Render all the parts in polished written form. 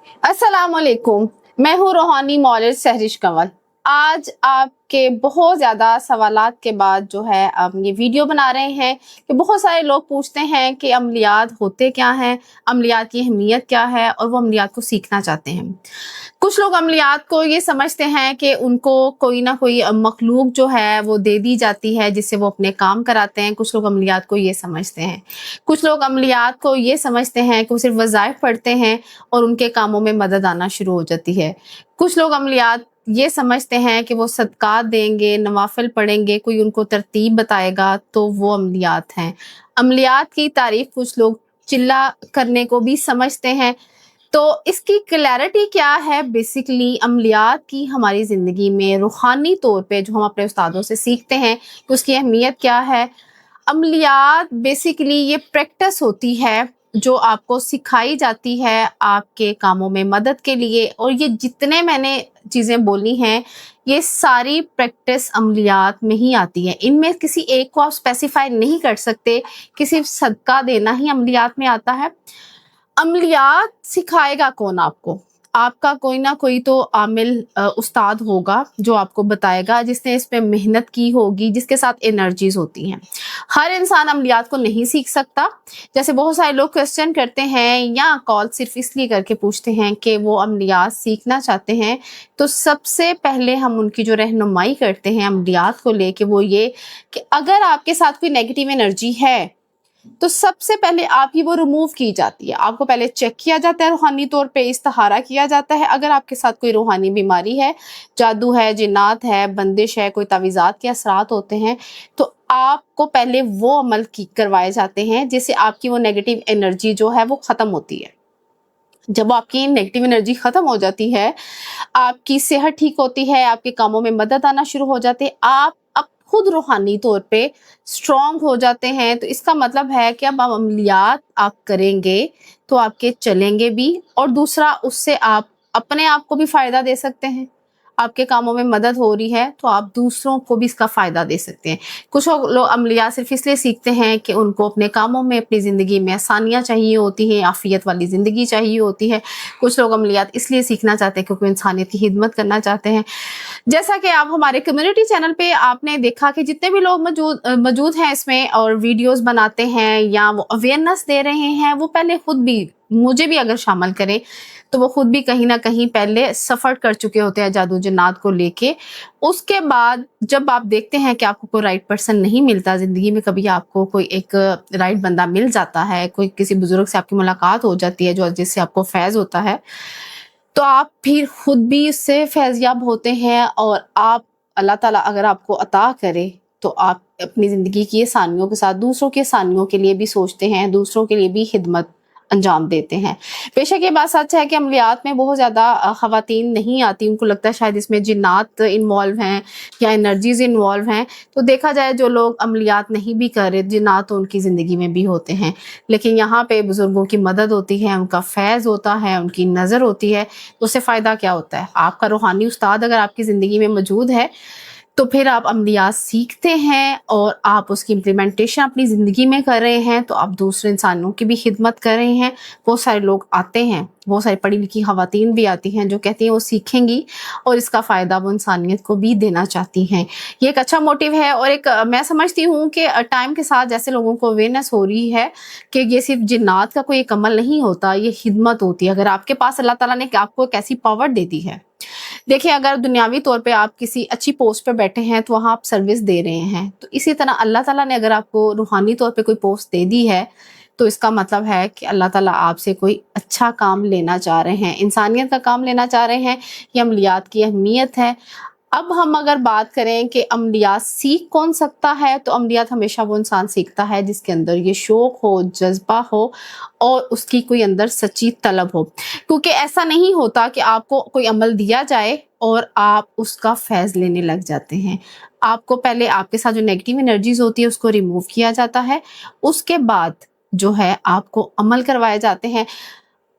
अस्सलाम वालेकुम। मैं हूँ रूहानी मौलद सहरिश कंवल। आज आपके बहुत ज़्यादा सवालात के बाद जो है हम ये वीडियो बना रहे हैं कि बहुत सारे लोग पूछते हैं कि अमलियात होते क्या हैं, अमलियात की अहमियत क्या है और वो अमलियात को सीखना चाहते हैं। कुछ लोग अमलियात को ये समझते हैं कि उनको कोई ना कोई मखलूक जो है वो दे दी जाती है जिससे वो अपने काम कराते हैं। कुछ लोग अमलियात को ये समझते हैं। कुछ लोग अमलियात को ये समझते हैं कि वो सिर्फ वज़ाइफ पढ़ते हैं और उनके कामों में मदद आना शुरू हो जाती है। कुछ लोग अमलियात ये समझते हैं कि वो सदक़ात देंगे, नवाफ़िल पढ़ेंगे, कोई उनको तरतीब बताएगा तो वो अमलियात हैं। अमलियात की तारीफ़ कुछ लोग चिल्ला करने को भी समझते हैं। तो इसकी क्लैरिटी क्या है? बेसिकली अमलियात की हमारी ज़िंदगी में रूहानी तौर पे जो हम अपने उस्तादों से सीखते हैं कि उसकी अहमियत क्या है। अमलियात बेसिकली ये प्रैक्टिस होती है जो आपको सिखाई जाती है आपके कामों में मदद के लिए, और ये जितने मैंने चीज़ें बोली हैं ये सारी प्रैक्टिस अमलियात में ही आती है। इनमें किसी एक को आप स्पेसिफाई नहीं कर सकते कि सिर्फ सदका देना ही अमलियात में आता है। अमलियात सिखाएगा कौन आपको? आपका कोई ना कोई तो आमिल उस्ताद होगा जो आपको बताएगा, जिसने इस पे मेहनत की होगी, जिसके साथ एनर्जीज़ होती हैं। हर इंसान अमलियात को नहीं सीख सकता। जैसे बहुत सारे लोग क्वेश्चन करते हैं या कॉल सिर्फ इसलिए करके पूछते हैं कि वो अमलियात सीखना चाहते हैं। तो सबसे पहले हम उनकी जो रहनुमाई करते हैं अमलियात को लेके वो ये कि अगर आपके साथ कोई नेगेटिव एनर्जी है तो सबसे पहले आपकी वो रिमूव की जाती है। आपको पहले चेक किया जाता है, रूहानी तौर पे इस्तिखारा किया जाता है। अगर आपके साथ कोई रूहानी बीमारी है, जादू है, जिन्नात है, बंदिश है, कोई तावीज़ात के असरात होते हैं, तो आपको पहले वो अमल करवाए जाते हैं जिससे आपकी वो नेगेटिव एनर्जी जो है वो ख़त्म होती है। जब आपकी नेगेटिव एनर्जी ख़त्म हो जाती है, आपकी सेहत ठीक होती है, आपके कामों में मदद आना शुरू हो जाती है, आप अब खुद रूहानी तौर पे स्ट्रॉन्ग हो जाते हैं। तो इसका मतलब है कि अब अमलियात आप करेंगे तो आपके चलेंगे भी, और दूसरा उससे आप अपने आप को भी फ़ायदा दे सकते हैं। आपके कामों में मदद हो रही है तो आप दूसरों को भी इसका फ़ायदा दे सकते हैं। कुछ लोग अमलियात सिर्फ़ इसलिए सीखते हैं कि उनको अपने कामों में, अपनी ज़िंदगी में आसानियाँ चाहिए होती हैं, आफ़ियत वाली ज़िंदगी चाहिए होती है। कुछ लोग अमलियात इसलिए सीखना चाहते हैं क्योंकि वो इंसानियत की खिदमत करना चाहते हैं। जैसा कि आप हमारे कम्युनिटी चैनल पे आपने देखा कि जितने भी लोग मौजूद हैं इसमें और वीडियोस बनाते हैं या वो अवेयरनेस दे रहे हैं, वो पहले खुद भी, मुझे भी अगर शामिल करें तो वो खुद भी कहीं ना कहीं पहले सफ़र कर चुके होते हैं जादू जिन्नात को लेके। उसके बाद जब आप देखते हैं कि आपको कोई राइट पर्सन नहीं मिलता ज़िंदगी में, कभी आपको कोई एक राइट बंदा मिल जाता है, कोई किसी बुजुर्ग से आपकी मुलाकात हो जाती है जो जिससे आपको फैज़ होता है, तो आप फिर खुद भी इससे फैज़याब होते हैं। और आप, अल्लाह ताला अगर आपको अता करे तो आप अपनी ज़िंदगी की आसानियों के साथ दूसरों की आसानियों के लिए भी सोचते हैं, दूसरों के लिए भी खिदमत अंजाम देते हैं। बेशक ये बात सच है कि अमलियात में बहुत ज़्यादा ख़वातीन नहीं आती, उनको लगता है शायद इसमें जिन्नात इन्वॉल्व हैं या एनर्जीज़ इन्वॉल्व हैं। तो देखा जाए जो लोग अमलियात नहीं भी कर रहे, जिन्नात तो उनकी ज़िंदगी में भी होते हैं। लेकिन यहाँ पे बुज़ुर्गों की मदद होती है, उनका फैज़ होता है, उनकी नज़र होती है, तो उससे फ़ायदा क्या होता है? आपका रूहानी उस्ताद अगर आपकी ज़िंदगी में मौजूद है तो फिर आप अमलियात सीखते हैं और आप उसकी इम्प्लीमेंटेशन अपनी ज़िंदगी में कर रहे हैं, तो आप दूसरे इंसानों की भी खिदमत कर रहे हैं। बहुत सारे लोग आते हैं, बहुत सारी पढ़ी लिखी ख़वातीन भी आती हैं जो कहती हैं वो सीखेंगी और इसका फ़ायदा वो इंसानियत को भी देना चाहती हैं। ये एक अच्छा मोटिव है। और एक मैं समझती हूँ कि टाइम के साथ जैसे लोगों को अवेयरनेस हो रही है कि ये सिर्फ जिन्नात का कोई एक अमल नहीं होता, ये खिदमत होती है। अगर आपके पास अल्लाह ताला ने आपको एक ऐसी पावर दे दी है, देखिए अगर दुनियावी तौर पे आप किसी अच्छी पोस्ट पे बैठे हैं तो वहाँ आप सर्विस दे रहे हैं, तो इसी तरह अल्लाह ताला ने अगर आपको रूहानी तौर पे कोई पोस्ट दे दी है तो इसका मतलब है कि अल्लाह ताला आपसे कोई अच्छा काम लेना चाह रहे हैं, इंसानियत का काम लेना चाह रहे हैं। ये अमलियात की अहमियत है। अब हम अगर बात करें कि अमलियात सीख कौन सकता है, तो अमलियात हमेशा वो इंसान सीखता है जिसके अंदर ये शौक हो, जज्बा हो और उसकी कोई अंदर सच्ची तलब हो। क्योंकि ऐसा नहीं होता कि आपको कोई अमल दिया जाए और आप उसका फैज़ लेने लग जाते हैं। आपको पहले आपके साथ जो नेगेटिव एनर्जीज़ होती है उसको रिमूव किया जाता है, उसके बाद जो है आपको अमल करवाए जाते हैं।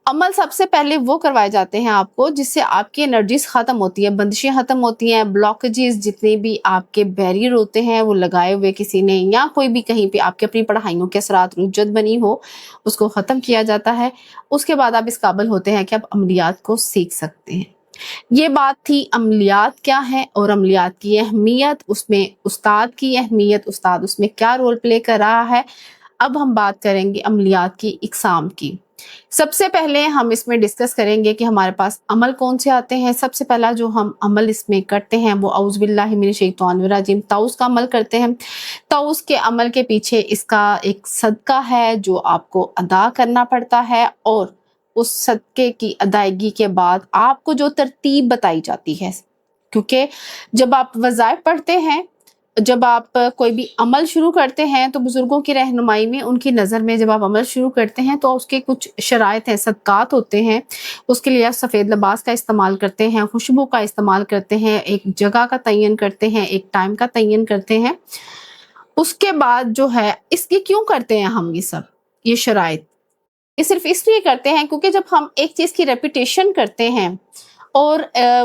अमल सबसे पहले वो करवाए जाते हैं आपको जिससे आपकी एनर्जीज खत्म होती है, बंदिशें खत्म होती हैं, ब्लॉकेजेस जितने भी आपके बैरियर होते हैं वो लगाए हुए किसी ने या कोई भी कहीं पे आपकी अपनी पढ़ाइयों के असरात रुज्जत बनी हो, उसको ख़त्म किया जाता है। उसके बाद आप इस काबिल होते हैं कि आप अमलियात को सीख सकते हैं। ये बात थी अमलियात क्या है और अमलियात की अहमियत, उसमें उस्ताद की अहमियत, उस्ताद उसमें क्या रोल प्ले कर रहा है। अब हम बात करेंगे अमलियात की इकसाम की। सबसे पहले हम इसमें डिस्कस करेंगे कि हमारे पास अमल कौन से आते हैं। सबसे पहला जो हम अमल इसमें करते हैं वो औज़ु बिल्लाहि मिनश शैतानिर रजीम ताउस का अमल करते हैं। ताउस के अमल के पीछे इसका एक सदका है जो आपको अदा करना पड़ता है और उस सदके की अदायगी के बाद आपको जो तरतीब बताई जाती है, क्योंकि जब आप वज़ाइफ पढ़ते हैं, जब आप कोई भी अमल शुरू करते हैं तो बुजुर्गों की रहनुमाई में उनकी नज़र में जब आप अमल शुरू करते हैं तो उसके कुछ शराइत हैं, सदकात होते हैं। उसके लिए आप सफ़ेद लिबास का इस्तेमाल करते हैं, खुशबू का इस्तेमाल करते हैं, एक जगह का तयन करते हैं, एक टाइम का तयन करते हैं। उसके बाद जो है इसकी क्यों करते हैं हम ये शराइत? ये सिर्फ इसलिए करते हैं क्योंकि जब हम एक चीज़ की रेपिटेशन करते हैं और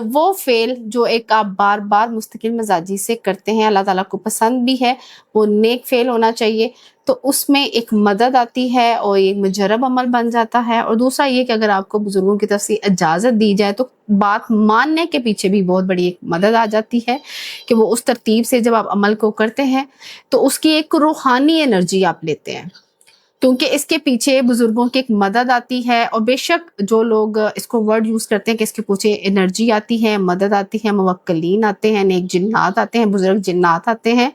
वो फ़ेल जो एक आप बार बार मुस्तकिल मिजाजी से करते हैं, अल्लाह ताला को पसंद भी है, वो नेक फ़ेल होना चाहिए, तो उसमें एक मदद आती है और एक मुजर्रब अमल बन जाता है। और दूसरा ये कि अगर आपको बुजुर्गों की तरफ से इजाज़त दी जाए तो बात मानने के पीछे भी बहुत बड़ी एक मदद आ जाती है कि वो उस तरतीब से जब आप अमल को करते हैं तो उसकी एक रूहानी एनर्जी आप लेते हैं, क्योंकि इसके पीछे बुजुर्गों की एक मदद आती है। और बेशक जो लोग इसको वर्ड यूज़ करते हैं कि इसके पीछे एनर्जी आती है, मदद आती है, मुवक्किलीन आते हैं, नेक जिन्नात आते हैं, बुजुर्ग जिन्नात आते हैं,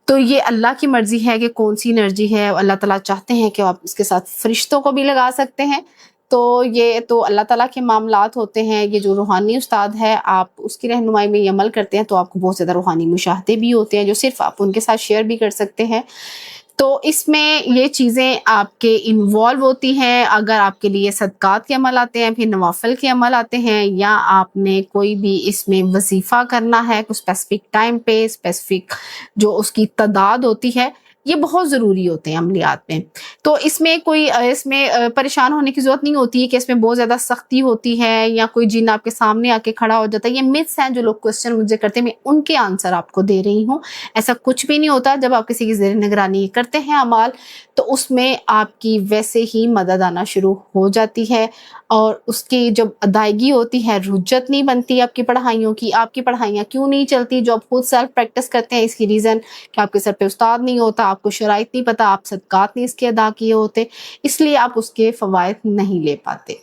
तो ये अल्लाह की मर्जी है कि कौन सी एनर्जी है। अल्लाह ताला चाहते हैं कि आप इसके साथ फरिश्तों को भी लगा सकते हैं, तो ये तो अल्लाह ताला के मामलात होते हैं। ये जो रूहानी उस्ताद है, आप उसकी रहनुमाई में ये अमल करते हैं तो आपको बहुत ज़्यादा रूहानी मुशाहदे भी होते हैं जो सिर्फ आप उनके साथ शेयर भी कर सकते हैं। तो इसमें ये चीज़ें आपके इन्वॉल्व होती हैं। अगर आपके लिए सदक़ात के अमल आते हैं, फिर नवाफ़िल के अमल आते हैं, या आपने कोई भी इसमें वज़ीफ़ा करना है कुछ स्पेसिफ़िक टाइम पे, स्पेसिफ़िक जो उसकी तादाद होती है, ये बहुत ज़रूरी होते हैं अमलियात में। तो इसमें कोई परेशान होने की ज़रूरत नहीं होती है कि इसमें बहुत ज़्यादा सख्ती होती है या कोई जिन आपके सामने आके खड़ा हो जाता है। ये मिथ्स हैं जो लोग क्वेश्चन मुझसे करते हैं, मैं उनके आंसर आपको दे रही हूँ। ऐसा कुछ भी नहीं होता। जब आप किसी की ज़ेर निगरानी करते हैं अमाल, तो उसमें आपकी वैसे ही मदद आना शुरू हो जाती है और उसकी जब अदायगी होती है, रुज्जत नहीं बनती आपकी पढ़ाइयों की। आपकी पढ़ाइयाँ क्यों नहीं चलती? जो आप खुद सेल्फ प्रैक्टिस करते हैं, इसकी रीज़न कि आपके सर पे उस्ताद नहीं होता, आपको शराइत नहीं पता, आप सदक़ात नहीं इसके अदा किए होते, इसलिए आप उसके फ़वाइद नहीं ले पाते।